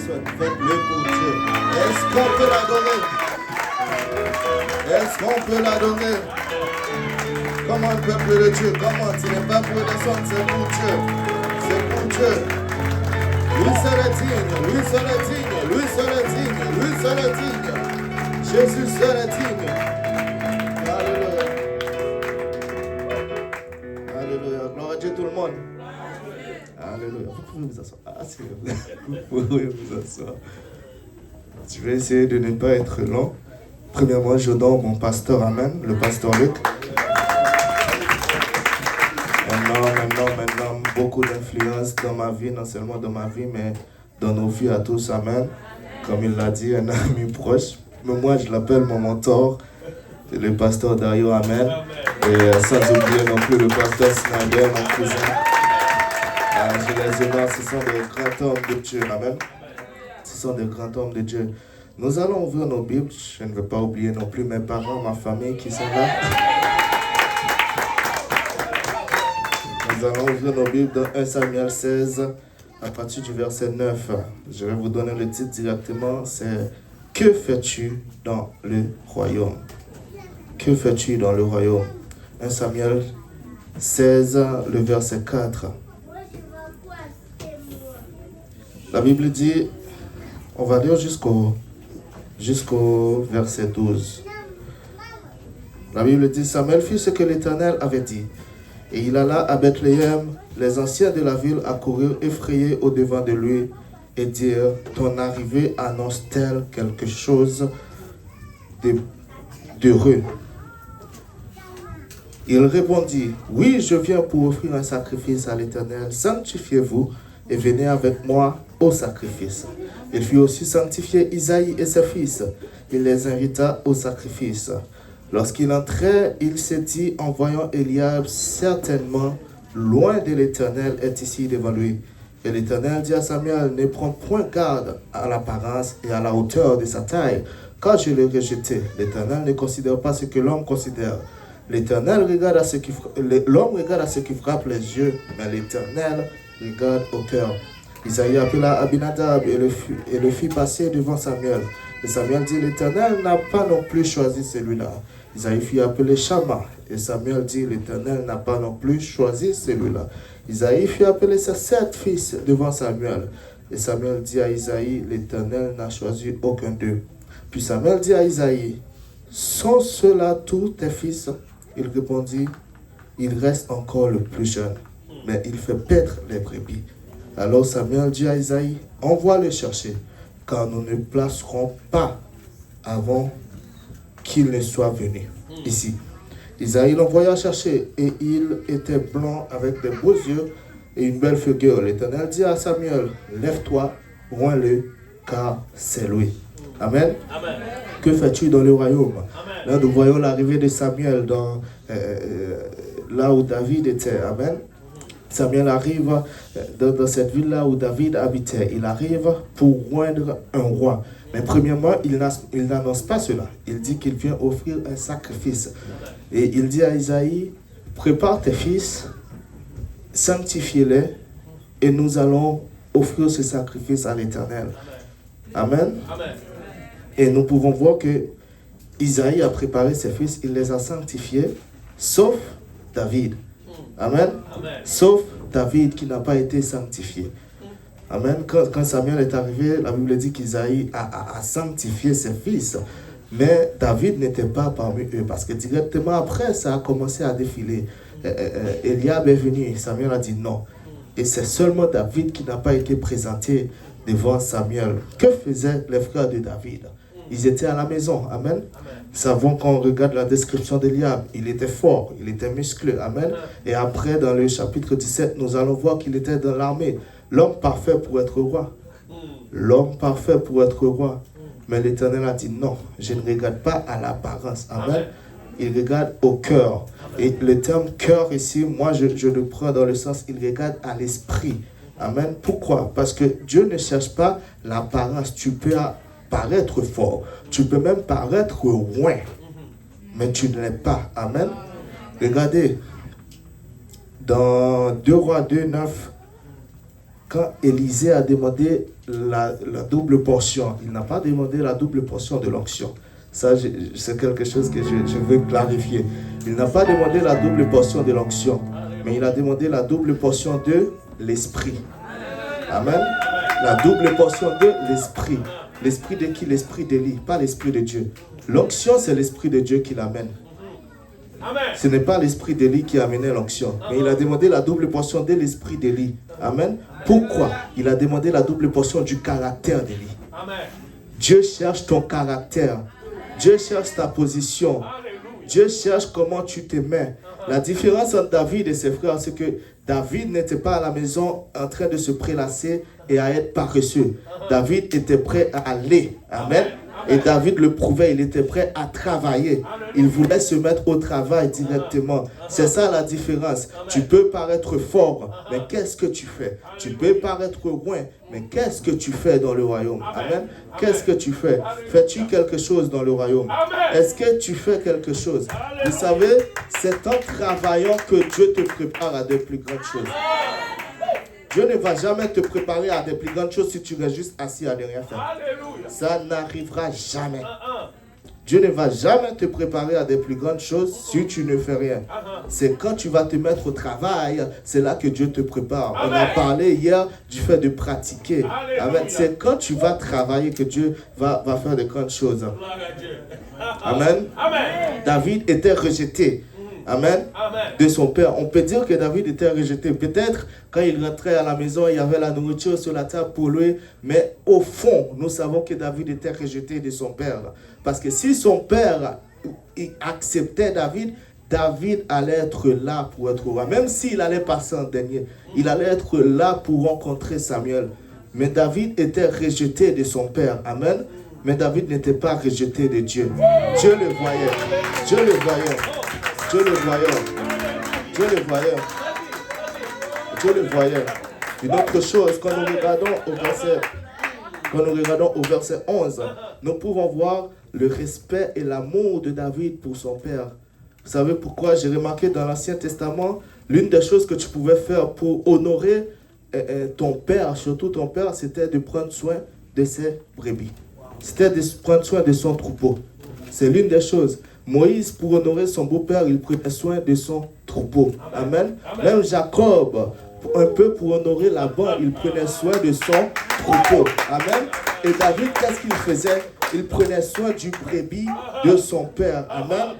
Faites-le pour Dieu. Est-ce qu'on peut l'adorer? Est-ce qu'on peut l'adorer? Comment le peuple de Dieu? Comment? Ce n'est pas pour descendre, c'est pour Dieu. C'est pour Dieu. Lui seul est digne, lui seul est digne, lui seul est digne, lui seul est digne. Jésus seul est digne. Alléluia. Alléluia. Gloire à Dieu tout le monde. Alléluia. Vous pouvez vous asseoir. Ah, c'est vrai. Vous pouvez vous asseoir. Je vais essayer de ne pas être long. Premièrement, je donne mon pasteur, amen, le pasteur Luc. Maintenant, beaucoup d'influence dans ma vie, non seulement dans ma vie, mais dans nos vies à tous, amen. Comme il l'a dit, un ami proche. Mais moi, je l'appelle mon mentor, le pasteur Dario, amen. Et sans oublier non plus le pasteur Snyder, mon cousin. Je les honore, ce sont des grands hommes de Dieu, amen. Ce sont des grands hommes de Dieu. Nous allons ouvrir nos Bibles. Je ne veux pas oublier non plus mes parents, ma famille qui sont là. Nous allons ouvrir nos Bibles dans 1 Samuel 16, à partir du verset 9. Je vais vous donner le titre directement, c'est « Que fais-tu dans le royaume ?» Que fais-tu dans le royaume? 1 Samuel 16, le verset 4. La Bible dit, on va lire jusqu'au verset 12. La Bible dit, Samuel fit ce que l'Éternel avait dit. Et il alla à Bethléem. Les anciens de la ville accoururent effrayés au-devant de lui et dirent, ton arrivée annonce-t-elle quelque chose d'heureux? Il répondit, oui, je viens pour offrir un sacrifice à l'Éternel. Sanctifiez-vous et venez avec moi au sacrifice. Il fit aussi sanctifier Isaïe et ses fils. Il les invita au sacrifice. Lorsqu'il entrait, il s'est dit en voyant Eliab, certainement, loin de l'Éternel est ici devant lui. Et l'Éternel dit à Samuel, ne prends point garde à l'apparence et à la hauteur de sa taille, car je l'ai rejeté. L'Éternel ne considère pas ce que l'homme considère. L'Éternel regarde à ce qui l'homme regarde à ce qui frappe les yeux, mais l'Éternel regarde au cœur. Isaïe appela Abinadab et le fit passer devant Samuel. Et Samuel dit, l'Éternel n'a pas non plus choisi celui-là. Isaïe fit appeler Shama. Et Samuel dit, l'Éternel n'a pas non plus choisi celui-là. Isaïe fit appeler ses 7 fils devant Samuel. Et Samuel dit à Isaïe, l'Éternel n'a choisi aucun d'eux. Puis Samuel dit à Isaïe, sont ceux-là tous tes fils? Il répondit, il reste encore le plus jeune, mais il fait paître les brebis. Alors Samuel dit à Isaïe, envoie-le chercher, car nous ne placerons pas avant qu'il ne soit venu ici. Isaïe l'envoya chercher, et il était blanc avec de beaux yeux et une belle figure. L'Éternel dit à Samuel, lève-toi, oins-le, car c'est lui. Amen. Amen. Que fais-tu dans le royaume? Amen. Là, nous voyons l'arrivée de Samuel là où David était. Amen. Samuel arrive dans cette ville-là où David habitait. Il arrive pour oindre un roi. Mais premièrement, il n'annonce pas cela. Il dit qu'il vient offrir un sacrifice. Et il dit à Isaïe, prépare tes fils, sanctifie-les, et nous allons offrir ce sacrifice à l'Éternel. Amen. Amen. Et nous pouvons voir que Isaïe a préparé ses fils, il les a sanctifiés, sauf David. Amen. Amen. Sauf David qui n'a pas été sanctifié. Amen. Quand Samuel est arrivé, la Bible dit qu'Isaïe a sanctifié ses fils. Mais David n'était pas parmi eux. Parce que directement après, ça a commencé à défiler. Eliab est venu. Samuel a dit non. Et c'est seulement David qui n'a pas été présenté devant Samuel. Que faisaient les frères de David? Ils étaient à la maison. Amen. Nous savons quand on regarde la description d'Eliab, il était fort, il était musclé. Amen. Et après, dans le chapitre 17, nous allons voir qu'il était dans l'armée. L'homme parfait pour être roi. L'homme parfait pour être roi. Mais l'Éternel a dit non, je ne regarde pas à l'apparence. Amen. Il regarde au cœur. Et le terme cœur ici, moi je le prends dans le sens, il regarde à l'esprit. Amen. Pourquoi? Parce que Dieu ne cherche pas l'apparence. Tu peux paraître fort. Tu peux même paraître loin. Mais tu ne l'es pas. Amen. Regardez, dans 2 Rois 2, 9, quand Élisée a demandé la double portion, il n'a pas demandé la double portion de l'onction. Ça, c'est quelque chose que je veux clarifier. Il n'a pas demandé la double portion de l'onction, mais il a demandé la double portion de l'esprit. Amen. La double portion de l'esprit. L'esprit de qui? L'esprit d'Élie, pas l'esprit de Dieu. L'onction, c'est l'esprit de Dieu qui l'amène. Ce n'est pas l'esprit d'Élie qui a amené l'onction, mais il a demandé la double portion de l'esprit d'Élie. Amen. Pourquoi? Il a demandé la double portion du caractère d'Élie. Dieu cherche ton caractère. Dieu cherche ta position. Dieu cherche comment tu te mets. La différence entre David et ses frères, c'est que David n'était pas à la maison en train de se prélasser et à être paresseux. David était prêt à aller. Amen. Et David le prouvait, il était prêt à travailler. Il voulait se mettre au travail directement. C'est ça la différence. Tu peux paraître fort, mais qu'est-ce que tu fais? Tu peux paraître loin, mais qu'est-ce que tu fais dans le royaume? Amen. Qu'est-ce que tu fais? Fais-tu quelque chose dans le royaume? Est-ce que tu fais quelque chose? Vous savez, c'est en travaillant que Dieu te prépare à de plus grandes choses. Dieu ne va jamais te préparer à des plus grandes choses si tu restes juste assis à ne rien faire. Ça n'arrivera jamais. Dieu ne va jamais te préparer à des plus grandes choses si tu ne fais rien. C'est quand tu vas te mettre au travail, c'est là que Dieu te prépare. On a parlé hier du fait de pratiquer. Amen. C'est quand tu vas travailler que Dieu va faire de grandes choses. Amen. David était rejeté. Amen. De son père. On peut dire que David était rejeté. Peut-être quand il rentrait à la maison, il y avait la nourriture sur la table pour lui. Mais au fond, nous savons que David était rejeté de son père. Parce que si son père acceptait David, David allait être là pour être roi. Même s'il allait passer en dernier, il allait être là pour rencontrer Samuel. Mais David était rejeté de son père. Amen. Mais David n'était pas rejeté de Dieu. Dieu le voyait. Dieu le voyait. Dieu le voyait. Dieu le voyait. Dieu le voyait. Une autre chose, quand nous regardons au verset 11, nous pouvons voir le respect et l'amour de David pour son père. Vous savez pourquoi? J'ai remarqué dans l'Ancien Testament, l'une des choses que tu pouvais faire pour honorer ton père, surtout ton père, c'était de prendre soin de ses brebis. C'était de prendre soin de son troupeau. C'est l'une des choses. Moïse, pour honorer son beau-père, il prenait soin de son troupeau. Amen. Même Jacob, un peu pour honorer Laban, il prenait soin de son troupeau. Amen. Et David, qu'est-ce qu'il faisait? Il prenait soin du brebis de son père. Amen.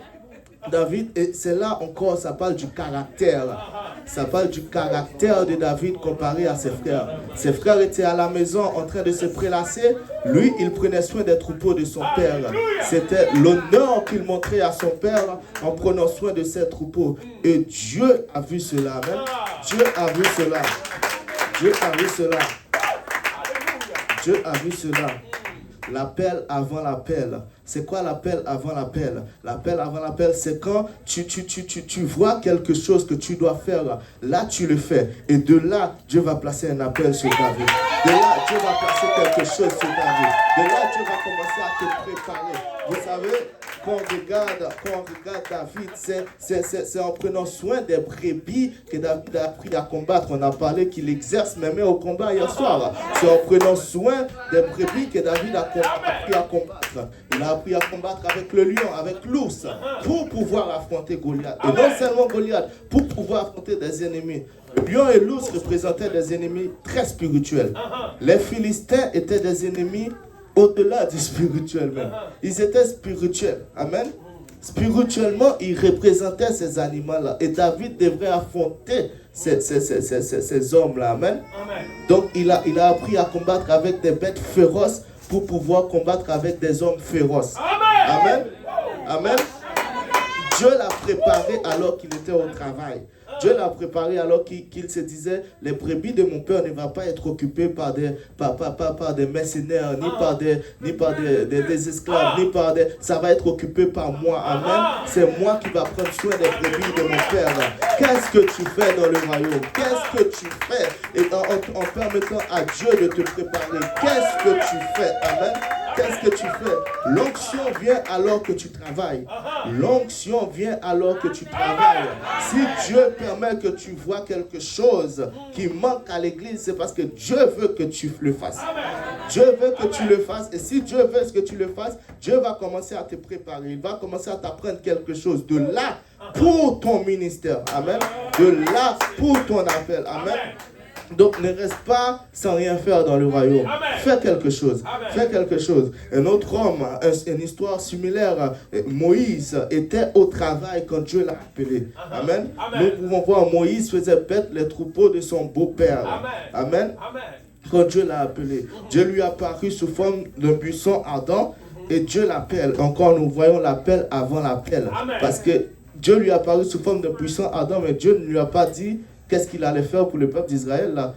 David, et c'est là encore, ça parle du caractère. Ça parle du caractère de David comparé à ses frères. Ses frères étaient à la maison en train de se prélasser. Lui, il prenait soin des troupeaux de son père. C'était l'honneur qu'il montrait à son père en prenant soin de ses troupeaux. Et Dieu a vu cela. Amen. Dieu a vu cela. Dieu a vu cela. Dieu a vu cela. L'appel avant l'appel. C'est quoi l'appel avant l'appel? L'appel avant l'appel, c'est quand tu vois quelque chose que tu dois faire. Là, tu le fais. Et de là, Dieu va placer un appel sur David. De là, Dieu va placer quelque chose sur David. De là, Dieu va commencer à te préparer. Vous savez, quand on regarde David, c'est en prenant soin des brebis que David a appris à combattre. On a parlé qu'il exerce même au combat hier soir. C'est en prenant soin des brebis que David a appris à combattre. Il a appris à combattre avec le lion, avec l'ours, pour pouvoir affronter Goliath. Et non seulement Goliath, pour pouvoir affronter des ennemis. Le lion et l'ours représentaient des ennemis très spirituels. Les Philistins étaient des ennemis au-delà du spirituel même. Ils étaient spirituels. Amen. Spirituellement, ils représentaient ces animaux-là. Et David devrait affronter ces hommes-là. Amen. Donc, il a appris à combattre avec des bêtes féroces pour pouvoir combattre avec des hommes féroces. Amen. Amen. Dieu l'a préparé alors qu'il était au travail. Dieu l'a préparé alors qu'il se disait, les brebis de mon père ne vont pas être occupées par des mercenaires, ni par des esclaves, ça va être occupé par moi. Amen. C'est moi qui va prendre soin des brebis de mon père. Qu'est-ce que tu fais dans le royaume? Qu'est-ce que tu fais? Et en permettant à Dieu de te préparer, qu'est-ce que tu fais? Amen. Qu'est-ce que tu fais? L'onction vient alors que tu travailles. L'onction vient alors que tu travailles. Si Dieu permet que tu vois quelque chose qui manque à l'église, c'est parce que Dieu veut que tu le fasses. Dieu veut que tu le fasses. Et si Dieu veut que tu le fasses, Dieu va commencer à te préparer. Il va commencer à t'apprendre quelque chose de là pour ton ministère. Amen. De là pour ton appel. Amen. Donc ne reste pas sans rien faire dans le royaume. Fais quelque chose. Fais quelque chose. Un autre homme, une histoire similaire, Moïse était au travail quand Dieu l'a appelé. Amen. Nous pouvons voir Moïse faisait paître les troupeaux de son beau-père. Amen. Quand Dieu l'a appelé, Dieu lui a apparu sous forme d'un buisson ardent et Dieu l'appelle. Encore, nous voyons l'appel avant l'appel. Parce que Dieu lui a apparu sous forme d'un buisson ardent, mais Dieu ne lui a pas dit qu'est-ce qu'il allait faire pour le peuple d'Israël là.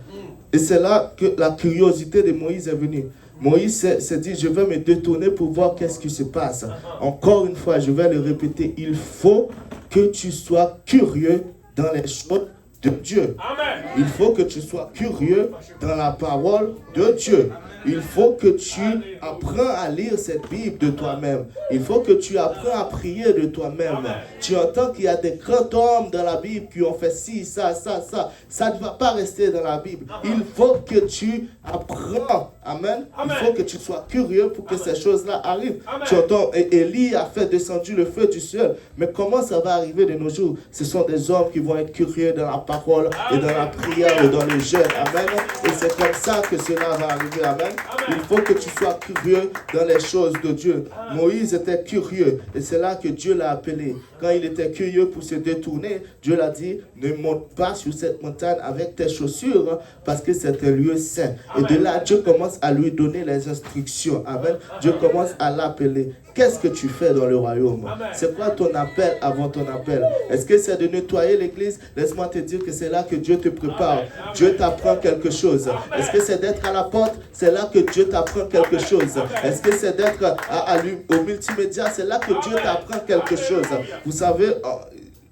Et c'est là que la curiosité de Moïse est venue. Moïse s'est dit, je vais me détourner pour voir qu'est-ce qui se passe. Encore une fois, je vais le répéter, il faut que tu sois curieux dans les choses de Dieu. Amen. Il faut que tu sois curieux dans la parole de Dieu. Il faut que tu apprennes à lire cette Bible de toi-même. Il faut que tu apprennes à prier de toi-même. Amen. Tu entends qu'il y a des grands hommes dans la Bible qui ont fait ci, ça, ça, ça. Ça ne va pas rester dans la Bible. Amen. Il faut que tu apprennes. Amen. Amen. Il faut que tu sois curieux pour que ces choses-là arrivent. Amen. Tu entends, Élie a fait descendre le feu du ciel. Mais comment ça va arriver de nos jours? Ce sont des hommes qui vont être curieux dans la parole et dans la prière et dans le jeûne. Amen. Et c'est comme ça que cela va arriver. Amen. Il faut que tu sois curieux dans les choses de Dieu. Moïse était curieux et c'est là que Dieu l'a appelé. Quand il était curieux pour se détourner, Dieu l'a dit, ne monte pas sur cette montagne avec tes chaussures parce que c'est un lieu saint. Et de là, Dieu commence à lui donner les instructions. Amen. Dieu commence à l'appeler. Qu'est-ce que tu fais dans le royaume? C'est quoi ton appel avant ton appel? Est-ce que c'est de nettoyer l'église? Laisse-moi te dire que c'est là que Dieu te prépare. Dieu t'apprend quelque chose. Est-ce que c'est d'être à la porte? C'est là que Dieu t'apprend quelque chose. Est-ce que c'est d'être au multimédia? C'est là que Dieu t'apprend quelque chose. Vous savez,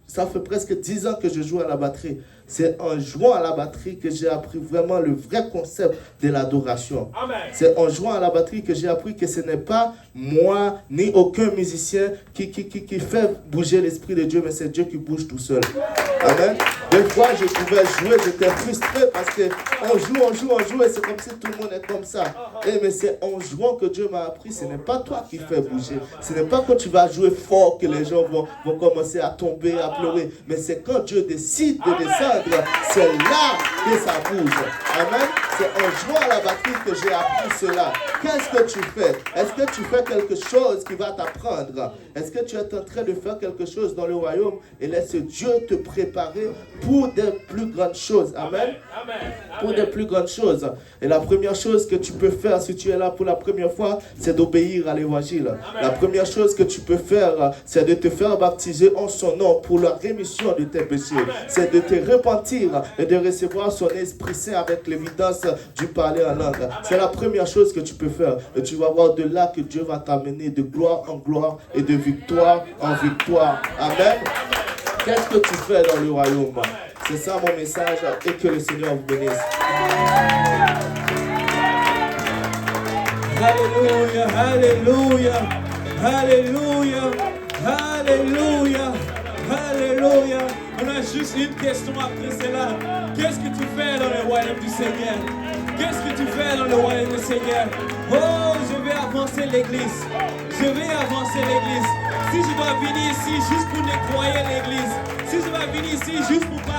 ça fait presque 10 ans que je joue à la batterie. C'est en jouant à la batterie que j'ai appris vraiment le vrai concept de l'adoration. C'est en jouant à la batterie que j'ai appris que ce n'est pas moi ni aucun musicien qui fait bouger l'Esprit de Dieu, mais c'est Dieu qui bouge tout seul. Amen. Des fois, je pouvais jouer, j'étais frustré parce qu'on joue et c'est comme si tout le monde est comme ça. Mais c'est en jouant que Dieu m'a appris, ce n'est pas toi qui fais bouger. Ce n'est pas quand tu vas jouer fort que les gens vont commencer à tomber, à pleurer. Mais c'est quand Dieu décide de descendre. C'est là que ça bouge. Amen. C'est en jouant à la batterie que j'ai appris cela. Qu'est-ce que tu fais? Est-ce que tu fais quelque chose qui va t'apprendre? Est-ce que tu es en train de faire quelque chose dans le royaume? Et laisse Dieu te préparer pour des plus grandes choses. Amen. Pour des plus grandes choses. Et la première chose que tu peux faire si tu es là pour la première fois, c'est d'obéir à l'évangile. La première chose que tu peux faire, c'est de te faire baptiser en son nom pour la rémission de tes péchés. C'est de te repentir et de recevoir son Esprit Saint avec l'évidence du parler en langue. C'est la première chose que tu peux faire. Et tu vas voir de là que Dieu va t'amener de gloire en gloire et de victoire en victoire. Amen. Qu'est-ce que tu fais dans le royaume? C'est ça mon message et que le Seigneur vous bénisse. Alléluia, alléluia, alléluia, alléluia, alléluia. On a juste une question après cela. Qu'est-ce que tu fais dans le royaume du Seigneur? Qu'est-ce que tu fais dans le royaume du Seigneur? Oh, je vais avancer l'église. Je vais avancer l'église. Si je dois venir ici juste pour nettoyer l'église, si je dois venir ici juste pour